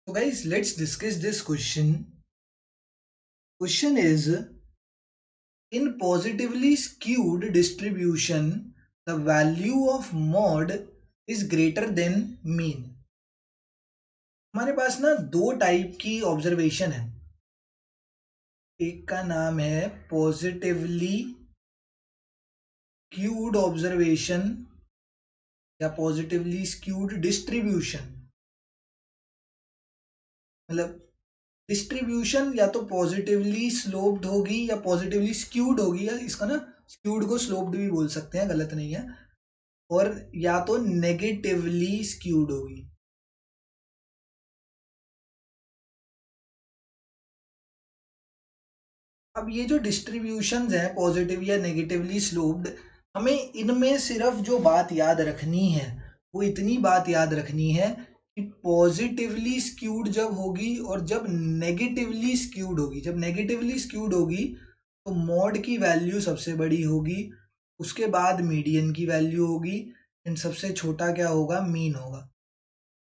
So guys, let's discuss this question. Question is, in positively skewed distribution, the value of mod is greater than mean. हमारे पास ना दो type की observation है. एक का नाम है पॉजिटिवली स्क्यूड ऑब्जर्वेशन या पॉजिटिवली स्क्यूड डिस्ट्रीब्यूशन. मतलब डिस्ट्रीब्यूशन या तो पॉजिटिवली स्लोप्ड होगी या पॉजिटिवली स्क्यूड होगी, या इसका ना स्क्यूड को स्लोप्ड भी बोल सकते हैं, गलत नहीं है. और या तो नेगेटिवली स्क्यूड होगी. अब ये जो डिस्ट्रीब्यूशंस हैं पॉजिटिव या नेगेटिवली स्लोप्ड, हमें इनमें सिर्फ जो बात याद रखनी है वो इतनी बात याद रखनी है कि पॉजिटिवली स्क्यूड जब होगी और जब नेगेटिवली स्क्यूड होगी. जब नेगेटिवली स्क्यूड होगी तो मॉड की वैल्यू सबसे बड़ी होगी, उसके बाद मीडियन की वैल्यू होगी एंड सबसे छोटा क्या होगा, मीन होगा.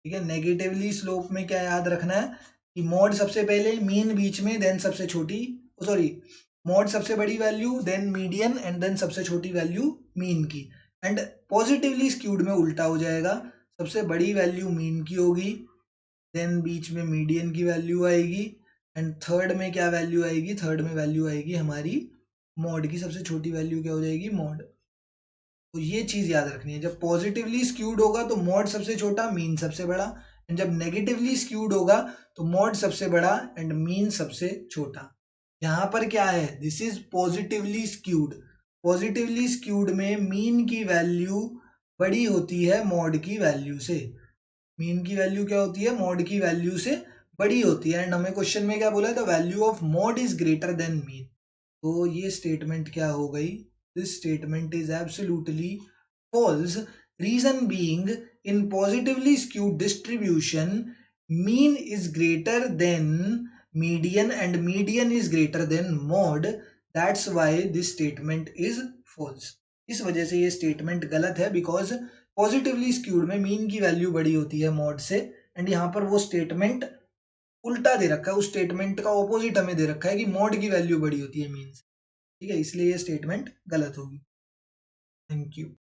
ठीक है. नेगेटिवली स्लोप में क्या याद रखना है कि मॉड सबसे पहले, मीन बीच में, देन सबसे छोटी, सॉरी, मॉड सबसे बड़ी value, then median and then सबसे छोटी वैल्यू मीन की. एंड पॉजिटिवली स्क्यूड में उल्टा हो जाएगा, सबसे बड़ी वैल्यू मीन की होगी, देन बीच में मीडियन की वैल्यू आएगी एंड थर्ड में क्या वैल्यू आएगी, थर्ड में वैल्यू आएगी हमारी मॉड की. सबसे छोटी वैल्यू क्या हो जाएगी, मॉड. तो ये चीज याद रखनी है, जब पॉजिटिवली स्क्यूड होगा तो मॉड सबसे छोटा, मीन सबसे बड़ा. एंड जब नेगेटिवली स्क्यूड होगा तो मॉड सबसे बड़ा एंड मीन सबसे छोटा. यहाँ पर क्या है, this is positively skewed. Positively skewed में मीन की वैल्यू बड़ी होती है मॉड की वैल्यू से. मीन की वैल्यू क्या होती है, मॉड की वैल्यू से बड़ी होती है. एंड हमें क्वेश्चन में क्या बोला है, the value of mod is greater than mean. तो ये स्टेटमेंट क्या हो गई, this statement is absolutely false. Reason being, in positively skewed distribution, mean is greater than median and median is greater than mod. That's why this statement is false. इस वजह से ये statement गलत है, बिकॉज पॉजिटिवली स्क्यूड में mean की value बड़ी होती है मॉड से. एंड यहाँ पर वो स्टेटमेंट उल्टा दे रखा है, उस स्टेटमेंट का ऑपोजिट हमें दे रखा है कि मॉड की वैल्यू बड़ी होती है मीन से. ठीक है, इसलिए ये स्टेटमेंट गलत होगी. Thank you.